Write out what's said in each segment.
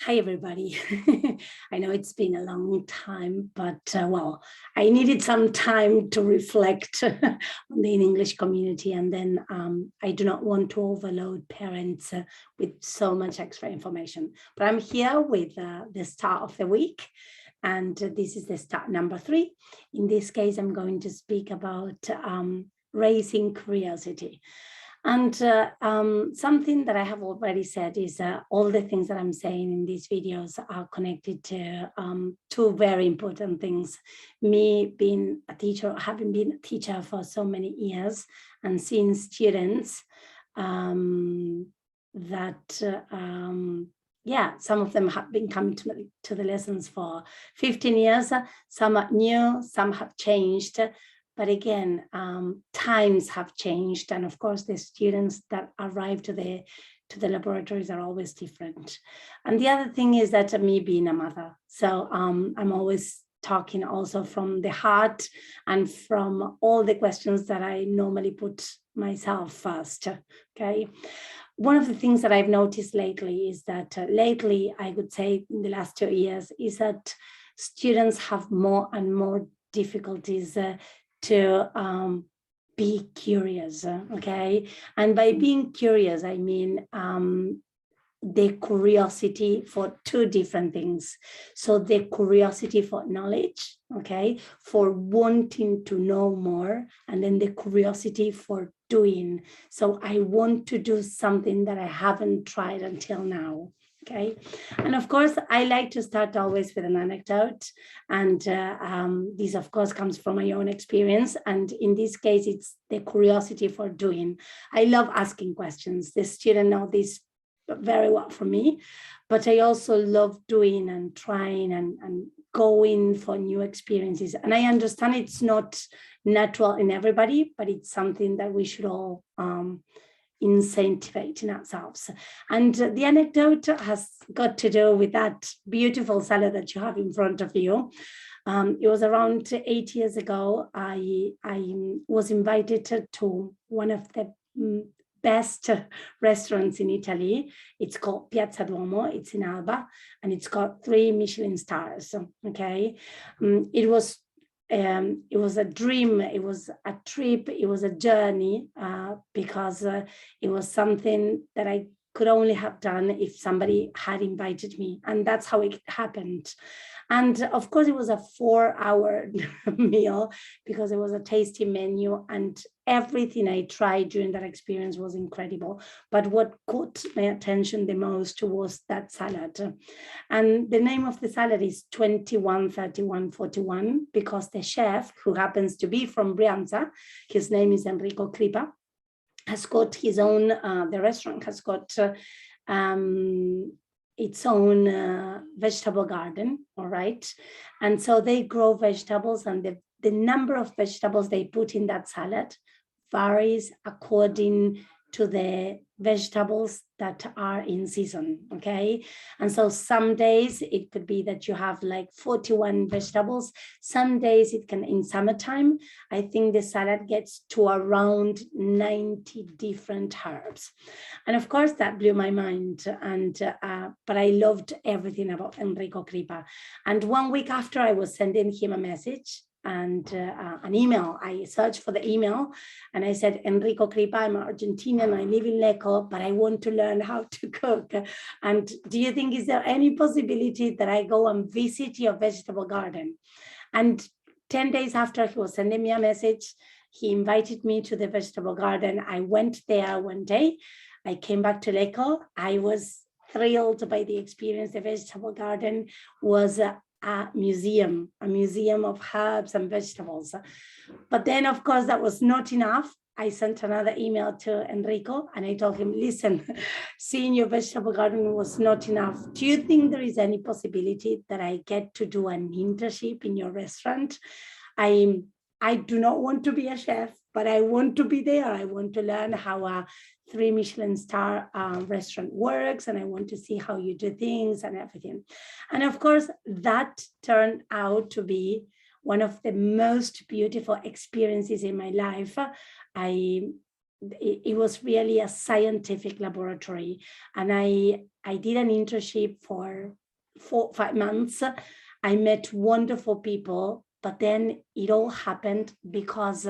Hi, everybody. I know it's been a long time, but well, I needed some time to reflect on the English community. And then I do not want to overload parents with so much extra information. But I'm here with the start of the week. And this is the start number 3. In this case, I'm going to speak about raising curiosity. And something that I have already said is all the things that I'm saying in these videos are connected to two very important things. Me being a teacher, having been a teacher for so many years and seeing students some of them have been coming to the lessons for 15 years. Some are new, some have changed. But again, times have changed. And of course, the students that arrive to the laboratories are always different. And the other thing is that me being a mother. So I'm always talking also from the heart and from all the questions that I normally put myself first, okay? One of the things that I've noticed lately is that I would say in the last 2 years, is that students have more and more difficulties to be curious, okay? And by being curious, I mean the curiosity for two different things. So the curiosity for knowledge, okay, for wanting to know more, and then the curiosity for doing. So I want to do something that I haven't tried until now. Okay, and of course, I like to start always with an anecdote. And this, of course, comes from my own experience. And in this case, it's the curiosity for doing. I love asking questions. The student know this very well for me, but I also love doing and trying and going for new experiences. And I understand it's not natural in everybody, but it's something that we should all incentivize in ourselves. And the anecdote has got to do with that beautiful salad that you have in front of you. It was around 8 years ago. I was invited to one of the best restaurants in Italy. It's called Piazza Duomo. It's in Alba, and it's got 3 Michelin stars. Okay, it was a dream, it was a trip, it was a journey, because it was something that I could only have done if somebody had invited me, and that's how it happened. And of course, it was a 4-hour meal because it was a tasty menu, and everything I tried during that experience was incredible. But what caught my attention the most was that salad. And the name of the salad is 213141, because the chef, who happens to be from Brianza, his name is Enrico Cripa, has got his own, the restaurant has got its own vegetable garden, all right? And so they grow vegetables, and the number of vegetables they put in that salad varies according to the vegetables that are in season, okay? And so some days it could be that you have like 41 vegetables. Some days it can, in summertime, I think the salad gets to around 90 different herbs. And of course that blew my mind, and but I loved everything about Enrico Cripa. And 1 week after, I was sending him a message and an email. I searched for the email and I said, Enrico Cripa, I'm Argentinian, I live in Lecco, but I want to learn how to cook. And do you think, is there any possibility that I go and visit your vegetable garden? And 10 days after he was sending me a message, he invited me to the vegetable garden. I went there one day. I came back to Lecco. I was thrilled by the experience. The vegetable garden was a museum of herbs and vegetables. But then, of course, that was not enough. I sent another email to Enrico and I told him, listen, seeing your vegetable garden was not enough. Do you think there is any possibility that I get to do an internship in your restaurant? I do not want to be a chef, but I want to be there. I want to learn how a 3 Michelin star restaurant works, and I want to see how you do things and everything. And of course, that turned out to be one of the most beautiful experiences in my life. I it was really a scientific laboratory. And I did an internship for 5 months. I met wonderful people, but then it all happened because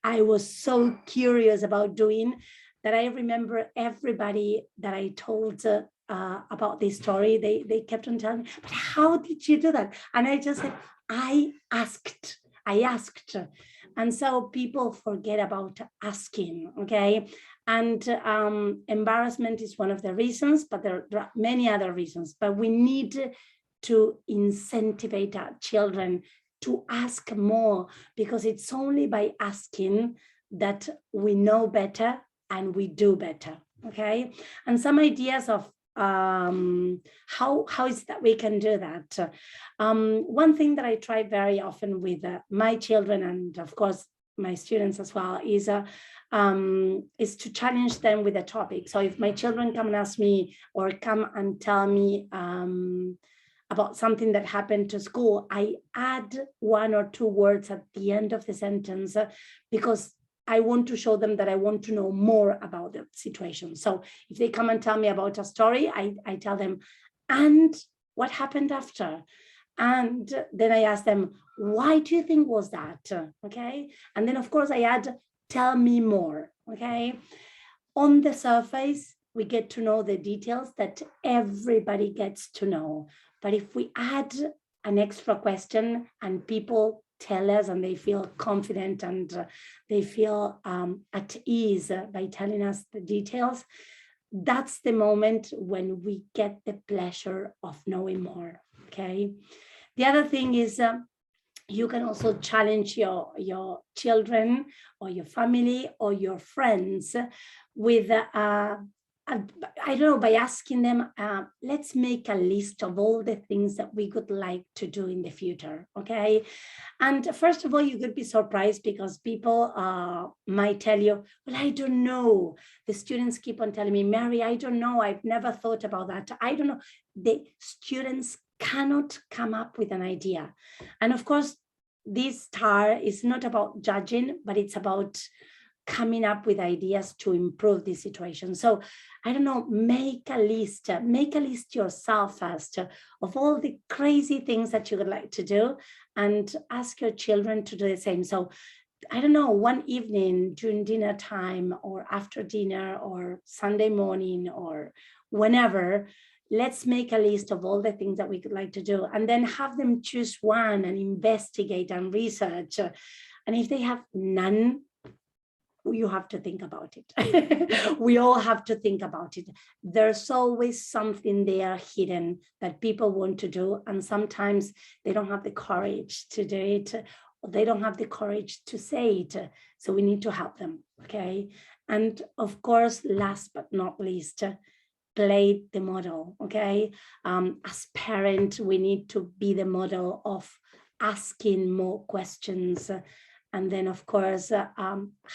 I was so curious about doing that. I remember everybody that I told about this story, they kept on telling me, but how did you do that? And I just said, I asked. And so people forget about asking, okay? And embarrassment is one of the reasons, but there are many other reasons. But we need to incentivize our children to ask more, because it's only by asking that we know better and we do better, okay? And some ideas of how is that we can do that. One thing that I try very often with my children, and of course my students as well, is to challenge them with a topic. So if my children come and ask me, or come and tell me about something that happened to school, I add 1 or 2 words at the end of the sentence, because I want to show them that I want to know more about the situation. So if they come and tell me about a story, I tell them, and what happened after? And then I ask them, why do you think was that? Okay. And then of course I add, tell me more. Okay. On the surface, we get to know the details that everybody gets to know. But if we add an extra question and people tell us and they feel confident and they feel at ease by telling us the details, that's the moment when we get the pleasure of knowing more, okay? The other thing is you can also challenge your children or your family or your friends with I don't know, by asking them, let's make a list of all the things that we would like to do in the future, okay? And first of all, you could be surprised because people might tell you, well, I don't know. The students keep on telling me, Mary, I don't know. I've never thought about that. I don't know. The students cannot come up with an idea. And of course, this star is not about judging, but it's about coming up with ideas to improve the situation. So I don't know, make a list yourself first of all the crazy things that you would like to do, and ask your children to do the same. So I don't know, one evening during dinner time or after dinner or Sunday morning or whenever, let's make a list of all the things that we could like to do, and then have them choose one and investigate and research. And if they have none, you have to think about it. We all have to think about it. There's always something there hidden that people want to do, and sometimes they don't have the courage to do it, or they don't have the courage to say it. So we need to help them, okay? And of course, last but not least, play the model, okay? As parents, we need to be the model of asking more questions. And then, of course,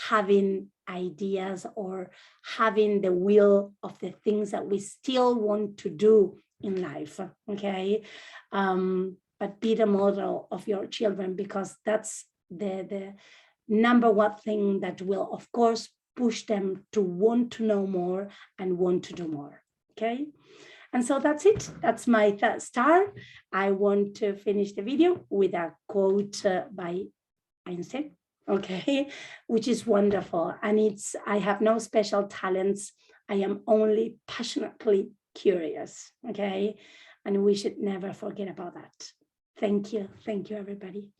having ideas or having the will of the things that we still want to do in life, okay? But be the model of your children, because that's the number one thing that will, of course, push them to want to know more and want to do more, okay? And so that's it. That's my third star. I want to finish the video with a quote by Einstein, okay, which is wonderful. And it's, I have no special talents. I am only passionately curious, okay? And we should never forget about that. Thank you. Thank you, everybody.